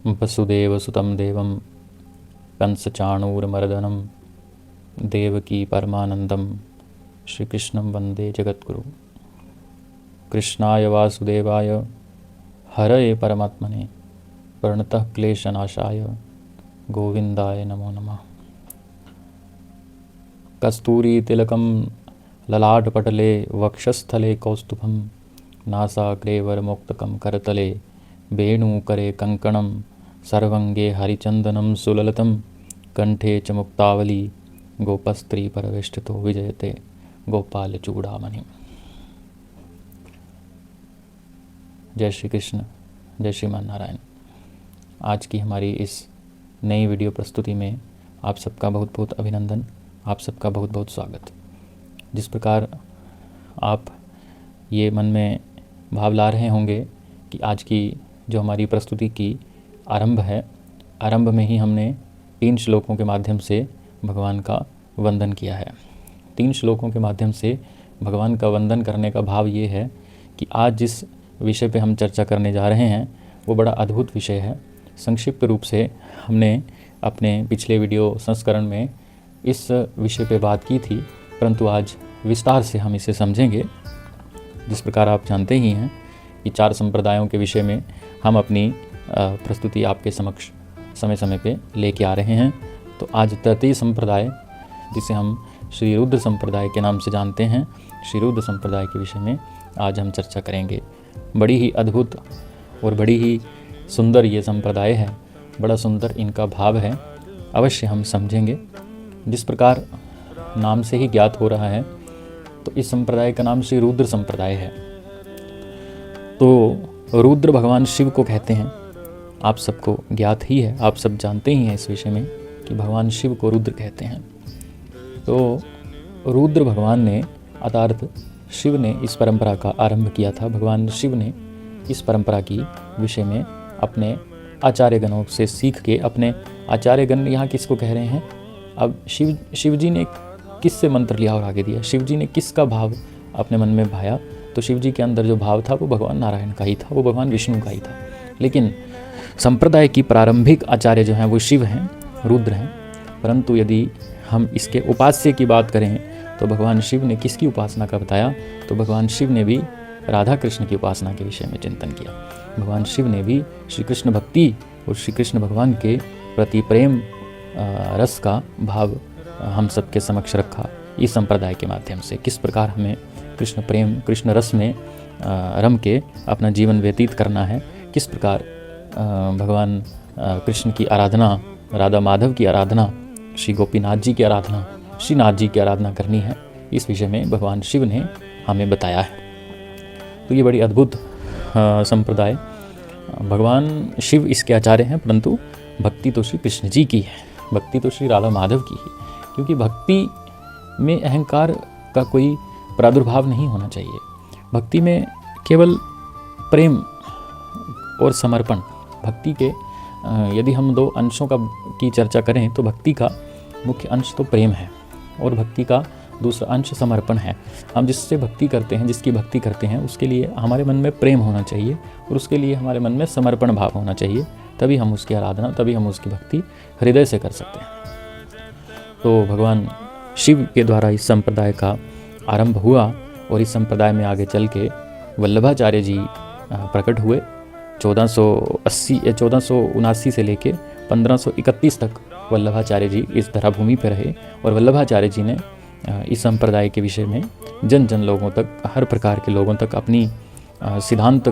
वसुदेवसुतं देवं कंसचाणूरमर्दनं देवकी परमानन्दं श्रीकृष्णं वन्दे जगद्गुरु। कृष्णाय वासुदेवाय हरये परमात्मने प्रणतः क्लेशनाशाय गोविन्दाय नमो नमः। कस्तूरीतिलकं ललाटपटले वक्षस्थले कौस्तुभं नासाग्रे वरमोक्तकं करतले वेणुकरे कङ्कणं सर्वङ्गे हरिचन्दनं सुललितं कंठे च मुक्तावली गोपस्त्री परवेष्टितो विजयते गोपालचूड़ामणि। जय श्री कृष्ण, जय श्रीमान नारायण। आज की हमारी इस नई वीडियो प्रस्तुति में आप सबका बहुत बहुत अभिनंदन, आप सबका बहुत बहुत स्वागत। जिस प्रकार आप ये मन में भाव ला रहे होंगे कि आज की जो हमारी प्रस्तुति की आरंभ है, आरंभ में ही हमने 3 श्लोकों के माध्यम से भगवान का वंदन किया है। 3 श्लोकों के माध्यम से भगवान का वंदन करने का भाव ये है कि आज जिस विषय पे हम चर्चा करने जा रहे हैं वो बड़ा अद्भुत विषय है। संक्षिप्त रूप से हमने अपने पिछले वीडियो संस्करण में इस विषय पे बात की थी, परंतु आज विस्तार से हम इसे समझेंगे। जिस प्रकार आप जानते ही हैं कि 4 संप्रदायों के विषय में हम अपनी प्रस्तुति आपके समक्ष समय समय पे लेके आ रहे हैं। तो आज तृतीय संप्रदाय, जिसे हम श्री रुद्र संप्रदाय के नाम से जानते हैं, श्री रुद्र संप्रदाय के विषय में आज हम चर्चा करेंगे। बड़ी ही अद्भुत और बड़ी ही सुंदर ये संप्रदाय है, बड़ा सुंदर इनका भाव है, अवश्य हम समझेंगे। जिस प्रकार नाम से ही ज्ञात हो रहा है, तो इस संप्रदाय का नाम श्री रुद्र संप्रदाय है। तो रुद्र भगवान शिव को कहते हैं। आप सबको ज्ञात ही है, आप सब जानते ही हैं इस विषय में कि भगवान शिव को रुद्र कहते हैं। तो रुद्र भगवान ने, अर्थात शिव ने इस परंपरा का आरंभ किया था। भगवान शिव ने इस परंपरा की विषय में अपने आचार्यगणों से सीख के, अपने आचार्यगण यहाँ किसको कह रहे हैं? अब शिव जी ने किससे मंत्र लिया और आगे दिया? शिव जी ने किसका भाव अपने मन में भाया? तो शिव जी के अंदर जो भाव था वो भगवान नारायण का ही था, वो भगवान विष्णु का ही था। लेकिन संप्रदाय की प्रारंभिक आचार्य जो हैं वो शिव हैं, रुद्र हैं। परंतु यदि हम इसके उपास्य की बात करें तो भगवान शिव ने किसकी उपासना का बताया? तो भगवान शिव ने भी राधा कृष्ण की उपासना के विषय में चिंतन किया। भगवान शिव ने भी श्री कृष्ण भक्ति और श्री कृष्ण भगवान के प्रति प्रेम रस का भाव हम सबके समक्ष रखा। इस संप्रदाय के माध्यम से किस प्रकार हमें कृष्ण प्रेम, कृष्ण रस में रम के अपना जीवन व्यतीत करना है, किस प्रकार भगवान कृष्ण की आराधना, राधा माधव की आराधना, श्री गोपीनाथ जी की आराधना, श्रीनाथ जी की आराधना करनी है, इस विषय में भगवान शिव ने हमें बताया है। तो ये बड़ी अद्भुत संप्रदाय, भगवान शिव इसके आचार्य हैं, परंतु भक्ति तो श्री कृष्ण जी की है, भक्ति तो श्री राधा माधव की है। क्योंकि भक्ति में अहंकार का कोई प्रादुर्भाव नहीं होना चाहिए। भक्ति में केवल प्रेम और समर्पण, भक्ति के यदि हम 2 अंशों की चर्चा करें तो भक्ति का मुख्य अंश तो प्रेम है और भक्ति का दूसरा अंश समर्पण है। हम जिससे भक्ति करते हैं, जिसकी भक्ति करते हैं, उसके लिए हमारे मन में प्रेम होना चाहिए और उसके लिए हमारे मन में समर्पण भाव होना चाहिए। तभी हम उसकी आराधना, तभी हम उसकी भक्ति हृदय से कर सकते हैं। तो भगवान शिव के द्वारा इस संप्रदाय का आरंभ हुआ और इस संप्रदाय में आगे चल के वल्लभाचार्य जी प्रकट हुए। 1479 से लेके 1531 तक वल्लभाचार्य जी इस धराभूमि पर रहे और वल्लभाचार्य जी ने इस संप्रदाय के विषय में जन जन लोगों तक, हर प्रकार के लोगों तक अपनी सिद्धांत,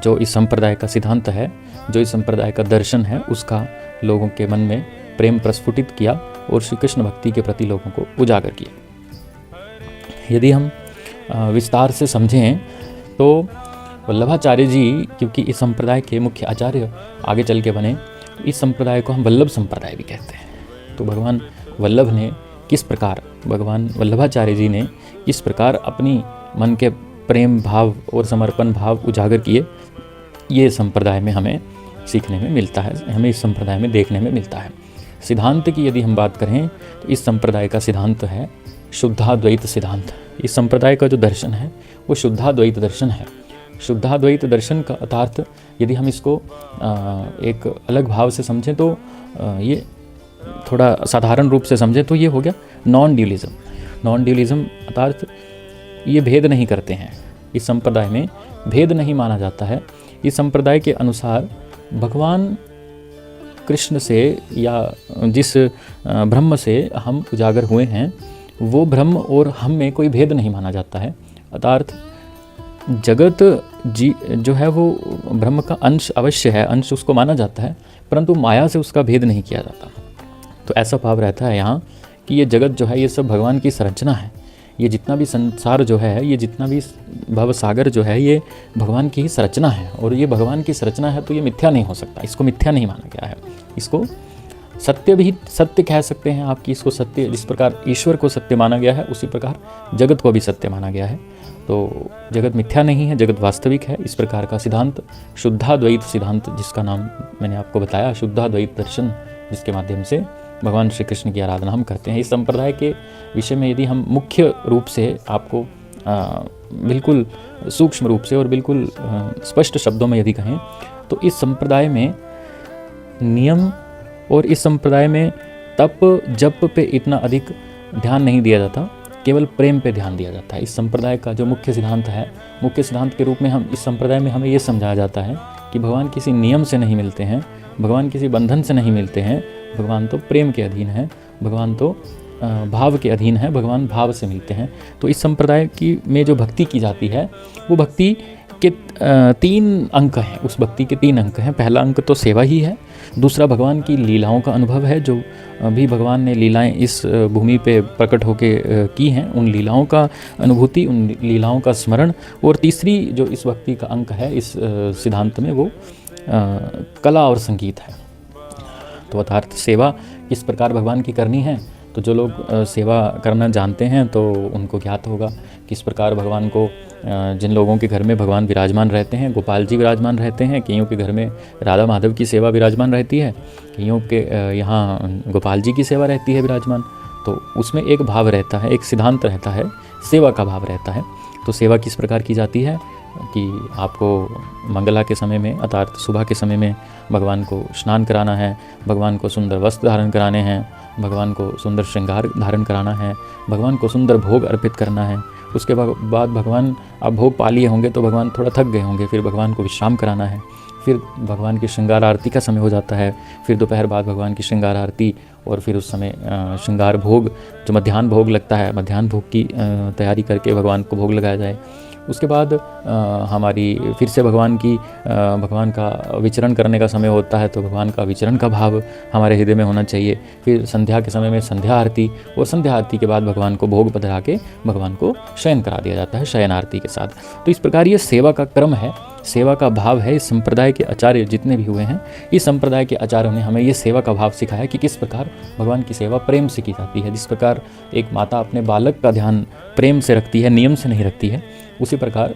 जो इस संप्रदाय का सिद्धांत है, जो इस संप्रदाय का दर्शन है, उसका लोगों के मन में प्रेम प्रस्फुटित किया और श्री कृष्ण भक्ति के प्रति लोगों को उजागर किया। यदि हम विस्तार से समझें तो वल्लभाचार्य जी, क्योंकि इस संप्रदाय के मुख्य आचार्य आगे चल के बने, इस संप्रदाय को हम वल्लभ संप्रदाय भी कहते हैं। तो भगवान वल्लभ ने किस प्रकार, भगवान वल्लभाचार्य जी ने किस प्रकार अपनी मन के प्रेम भाव और समर्पण भाव उजागर किए, ये संप्रदाय में हमें सीखने में मिलता है, हमें इस संप्रदाय में देखने में मिलता है। सिद्धांत की यदि हम बात करें तो इस संप्रदाय का सिद्धांत है शुद्धाद्वैत सिद्धांत। इस संप्रदाय का जो दर्शन है वो शुद्धाद्वैत दर्शन है। शुद्धाद्वैत दर्शन का अर्थात यदि हम इसको एक अलग भाव से समझें तो ये थोड़ा साधारण रूप से समझें तो ये हो गया नॉन ड्यूलिज्म। नॉन ड्यूलिज्म अर्थात ये भेद नहीं करते हैं, इस संप्रदाय में भेद नहीं माना जाता है। इस संप्रदाय के अनुसार भगवान कृष्ण से या जिस ब्रह्म से हम उजागर हुए हैं वो ब्रह्म और हम में कोई भेद नहीं माना जाता है। अर्थात जगत जी जो है वो ब्रह्म का अंश अवश्य है, अंश उसको माना जाता है, परंतु माया से उसका भेद नहीं किया जाता। तो ऐसा भाव रहता है यहाँ कि ये जगत जो है ये सब भगवान की संरचना है, ये जितना भी संसार जो है, ये जितना भी भव सागर जो है ये भगवान की ही संरचना है, और ये भगवान की संरचना है तो ये मिथ्या नहीं हो सकता, इसको मिथ्या नहीं माना गया है। इसको सत्य भी सत्य कह सकते हैं आपकी, इसको सत्य, जिस प्रकार ईश्वर को सत्य माना गया है उसी प्रकार जगत को भी सत्य माना गया है। तो जगत मिथ्या नहीं है, जगत वास्तविक है। इस प्रकार का सिद्धांत शुद्धाद्वैत सिद्धांत, जिसका नाम मैंने आपको बताया, शुद्धाद्वैत दर्शन, जिसके माध्यम से भगवान श्री कृष्ण की आराधना हम करते हैं। इस संप्रदाय के विषय में यदि हम मुख्य रूप से आपको बिल्कुल सूक्ष्म रूप से और बिल्कुल स्पष्ट शब्दों में यदि कहें तो इस संप्रदाय में नियम और इस संप्रदाय में तप जप पे इतना अधिक ध्यान नहीं दिया जाता, केवल प्रेम पे ध्यान दिया जाता है। इस संप्रदाय का जो मुख्य सिद्धांत है, मुख्य सिद्धांत के रूप में हम इस संप्रदाय में हमें ये समझाया जाता है कि भगवान किसी नियम से नहीं मिलते हैं, भगवान किसी बंधन से नहीं मिलते हैं, भगवान तो प्रेम के अधीन है, भगवान तो भाव के अधीन है, भगवान भाव से मिलते हैं। तो इस संप्रदाय की में जो भक्ति की जाती है वो भक्ति के 3 अंक हैं, उस भक्ति के 3 अंक हैं। पहला अंक तो सेवा ही है, दूसरा भगवान की लीलाओं का अनुभव है, जो भी भगवान ने लीलाएं इस भूमि पे प्रकट होके की हैं, उन लीलाओं का अनुभूति, उन लीलाओं का स्मरण, और तीसरी जो इस भक्ति का अंक है इस सिद्धांत में वो कला और संगीत है। तो अर्थात सेवा किस प्रकार भगवान की करनी है, तो जो लोग सेवा करना जानते हैं तो उनको ज्ञात होगा किस प्रकार भगवान को, जिन लोगों के घर में भगवान विराजमान रहते हैं, गोपाल जी विराजमान रहते हैं, कईयों के घर में राधा माधव की सेवा विराजमान रहती है, कईयों के यहाँ गोपाल जी की सेवा रहती है विराजमान। तो उसमें एक भाव रहता है, एक सिद्धांत रहता है, सेवा का भाव रहता है। तो सेवा किस प्रकार की जाती है कि आपको मंगला के समय में अर्थात सुबह के समय में भगवान को स्नान कराना है, भगवान को सुंदर वस्त्र धारण कराने हैं, भगवान को सुंदर श्रृंगार धारण कराना है, भगवान को सुंदर भोग अर्पित करना है। उसके बाद भगवान आप भोग पा लिए होंगे तो भगवान थोड़ा थक गए होंगे, फिर भगवान को विश्राम कराना है, फिर भगवान की श्रृंगार आरती का समय हो जाता है, फिर दोपहर बाद भगवान की श्रृंगार आरती, और फिर उस समय श्रृंगार भोग जो मध्याह्न भोग लगता है, मध्याह्न भोग की तैयारी करके भगवान को भोग लगाया जाए। उसके बाद हमारी फिर से भगवान का विचरण करने का समय होता है, तो भगवान का विचरण का भाव हमारे हृदय में होना चाहिए। फिर संध्या के समय में संध्या आरती, और संध्या आरती के बाद भगवान को भोग पधरा के भगवान को शयन करा दिया जाता है शयन आरती के साथ। तो इस प्रकार ये सेवा का क्रम है, सेवा का भाव है। इस संप्रदाय के आचार्य जितने भी हुए हैं, इस संप्रदाय के आचार्यों ने हमें ये सेवा का भाव सिखाया कि किस प्रकार भगवान की सेवा प्रेम से की जाती है। जिस प्रकार एक माता अपने बालक का ध्यान प्रेम से रखती है, नियम से नहीं रखती है, उसी प्रकार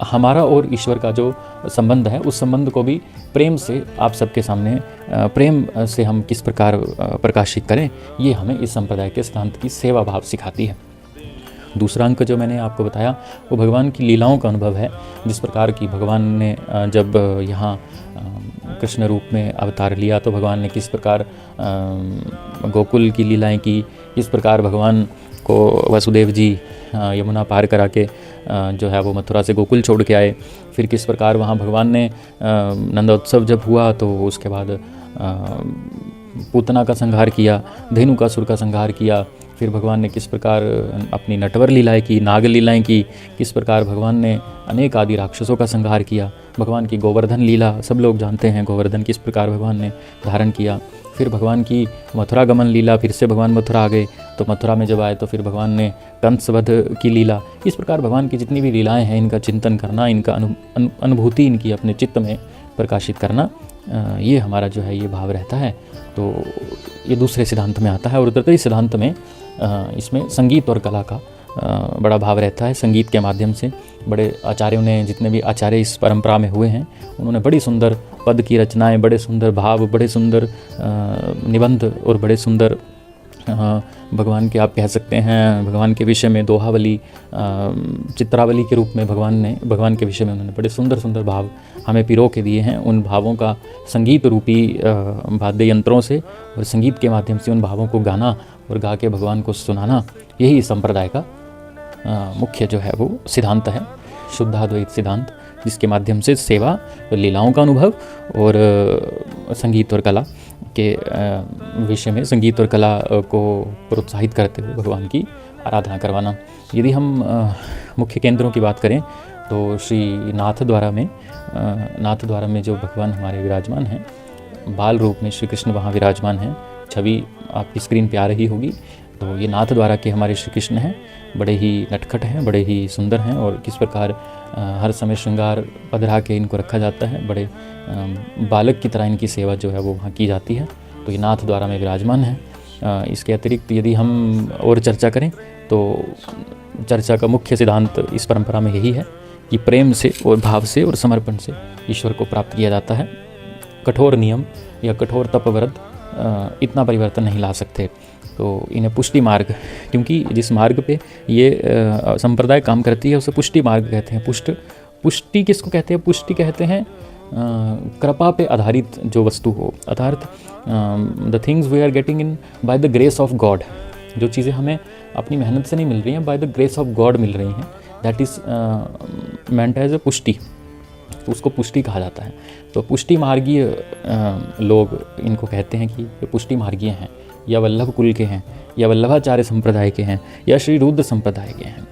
हमारा और ईश्वर का जो संबंध है उस संबंध को भी प्रेम से आप सबके सामने प्रेम से हम किस प्रकार प्रकाशित करें, ये हमें इस संप्रदाय के सिद्धांत की सेवा भाव सिखाती है। दूसरा अंक जो मैंने आपको बताया वो भगवान की लीलाओं का अनुभव है। जिस प्रकार की भगवान ने जब यहाँ कृष्ण रूप में अवतार लिया तो भगवान ने किस प्रकार गोकुल की लीलाएं की, किस प्रकार भगवान को वसुदेव जी यमुना पार करा के जो है वो मथुरा से गोकुल छोड़ के आए। फिर किस प्रकार वहाँ भगवान ने नंदोत्सव जब हुआ तो उसके बाद पूतना का संहार किया, धेनुकासुर का संहार किया। फिर भगवान ने किस प्रकार अपनी नटवर लीलाएं की, नाग लीलाएं की, किस प्रकार भगवान ने अनेक आदि राक्षसों का संहार किया। भगवान की गोवर्धन लीला सब लोग जानते हैं, गोवर्धन किस प्रकार भगवान ने धारण किया। फिर भगवान की मथुरा गमन लीला, फिर से भगवान मथुरा आ गए, तो मथुरा में जब आए तो फिर भगवान ने कंसवध की लीला। इस प्रकार भगवान की जितनी भी लीलाएं हैं इनका चिंतन करना, इनका अनुभूति इनकी अपने चित्त में प्रकाशित करना, ये हमारा जो है ये भाव रहता है। तो ये दूसरे सिद्धांत में आता है। और तृतीय सिद्धांत में इसमें संगीत और कला का बड़ा भाव रहता है। संगीत के माध्यम से बड़े आचार्यों ने, जितने भी आचार्य इस परंपरा में हुए हैं, उन्होंने बड़ी सुंदर पद की रचनाएं, बड़े सुंदर भाव, बड़े सुंदर निबंध और बड़े सुंदर भगवान के आप कह सकते हैं, भगवान के विषय में दोहावली, चित्रावली के रूप में भगवान के विषय में उन्होंने बड़े सुंदर सुंदर भाव हमें पिरो के दिए हैं। उन भावों का संगीत रूपी वाद्य यंत्रों से और संगीत के माध्यम से उन भावों को गाना और गा के भगवान को सुनाना, यही इस संप्रदाय का मुख्य जो है वो सिद्धांत है, शुद्धाद्वैत सिद्धांत, जिसके माध्यम से सेवा और लीलाओं का अनुभव और संगीत और कला के विषय में, संगीत और कला को प्रोत्साहित करते हुए भगवान की आराधना करवाना। यदि हम मुख्य केंद्रों की बात करें तो श्री नाथद्वारा में जो भगवान हमारे विराजमान हैं, बाल रूप में श्री कृष्ण वहाँ विराजमान हैं। छवि आपकी स्क्रीन पे आ रही होगी। तो ये नाथद्वारा के हमारे श्री कृष्ण हैं, बड़े ही नटखट हैं, बड़े ही सुंदर हैं, और किस प्रकार हर समय श्रृंगार पधरा के इनको रखा जाता है, बड़े बालक की तरह इनकी सेवा जो है वो वहाँ की जाती है। तो ये नाथद्वारा में विराजमान है। इसके अतिरिक्त यदि हम और चर्चा करें तो चर्चा का मुख्य सिद्धांत इस परंपरा में यही है कि प्रेम से और भाव से और समर्पण से ईश्वर को प्राप्त किया जाता है। कठोर नियम या कठोर तपव्रत इतना परिवर्तन नहीं ला सकते। तो इन्हें पुष्टि मार्ग, क्योंकि जिस मार्ग पे ये संप्रदाय काम करती है उसे पुष्टि मार्ग कहते हैं। पुष्टि किसको कहते हैं? पुष्टि कहते हैं कृपा पे आधारित जो वस्तु हो, अर्थात the things we are getting in by the grace of God. जो चीज़ें हमें अपनी मेहनत से नहीं मिल रही हैं, by the grace of God मिल रही हैं, that is meant as a पुष्टि। तो उसको पुष्टि कहा जाता है। तो पुष्टि मार्गीय लोग इनको कहते हैं कि ये पुष्टि मार्गीय हैं, या वल्लभ कुल के हैं, या वल्लभाचार्य संप्रदाय के हैं, या श्री रुद्र संप्रदाय के हैं।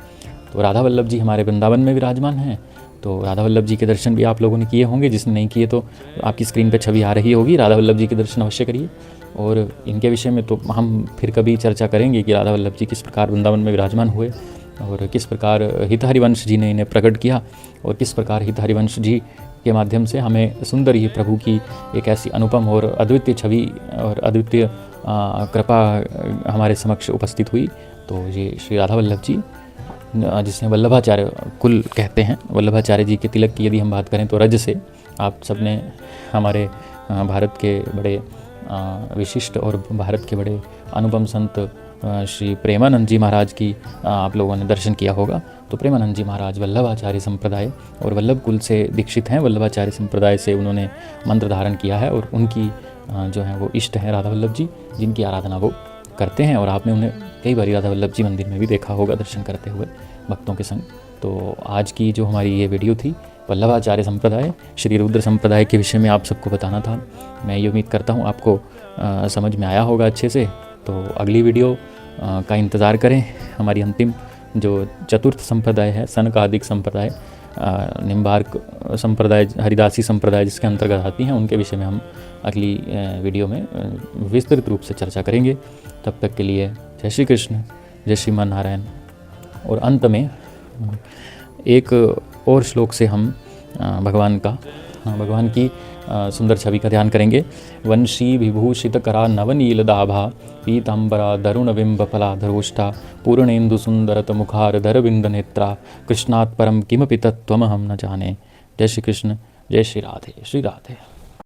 तो राधा वल्लभ जी हमारे वृंदावन में विराजमान हैं। तो राधा वल्लभ जी के दर्शन भी आप लोगों ने किए होंगे, जिसने नहीं किए तो आपकी स्क्रीन पे छवि आ रही होगी। राधा वल्लभ जी के दर्शन अवश्य करिए। और इनके विषय में तो हम फिर कभी चर्चा करेंगे कि राधा वल्लभ जी किस प्रकार वृंदावन में विराजमान हुए और किस प्रकार हित हरिवंश जी ने इन्हें प्रकट किया, और किस प्रकार हित हरिवंश जी के माध्यम से हमें सुंदर ही प्रभु की एक ऐसी अनुपम और अद्वितीय छवि और अद्वितीय कृपा हमारे समक्ष उपस्थित हुई। तो ये श्री राधा वल्लभ जी, जिसे वल्लभाचार्य कुल कहते हैं, वल्लभाचार्य जी के तिलक की यदि हम बात करें तो रज से आप सबने हमारे भारत के बड़े विशिष्ट और भारत के बड़े अनुपम संत श्री प्रेमानंद जी महाराज की आप लोगों ने दर्शन किया होगा। तो प्रेमानंद जी महाराज वल्लभाचार्य संप्रदाय और वल्लभ कुल से दीक्षित हैं। वल्लभाचार्य संप्रदाय से उन्होंने मंत्र धारण किया है, और उनकी जो है वो इष्ट हैं राधा वल्लभ जी, जिनकी आराधना वो करते हैं। और आपने उन्हें कई बार राधा वल्लभ जी मंदिर में भी देखा होगा दर्शन करते हुए भक्तों के संग। तो आज की जो हमारी ये वीडियो थी वल्लभाचार्य संप्रदाय श्री रुद्र संप्रदाय के विषय में आप सबको बताना था। मैं ये उम्मीद करता हूँ आपको समझ में आया होगा अच्छे से। तो अगली वीडियो का इंतज़ार करें। हमारी अंतिम जो चतुर्थ संप्रदाय है, सनकादिक संप्रदाय, निम्बार्क संप्रदाय, हरिदासी संप्रदाय जिसके अंतर्गत आती हैं, उनके विषय में हम अगली वीडियो में विस्तृत रूप से चर्चा करेंगे। तब तक के लिए जय श्री कृष्ण, जय श्रीमान नारायण। और अंत में एक और श्लोक से हम भगवान की सुंदर छवि का ध्यान करेंगे। वंशी विभूषित करा नवनील दाभा पीतांबरा दरुण बिंब फलाधरोष्ठा पूर्णेन्दु सुंदरत मुखार धरविंद नेत्रा कृष्णात् परम किमपि तत्त्वमहं न जाने। जय श्री कृष्ण, जय श्री राधे, श्री राधे।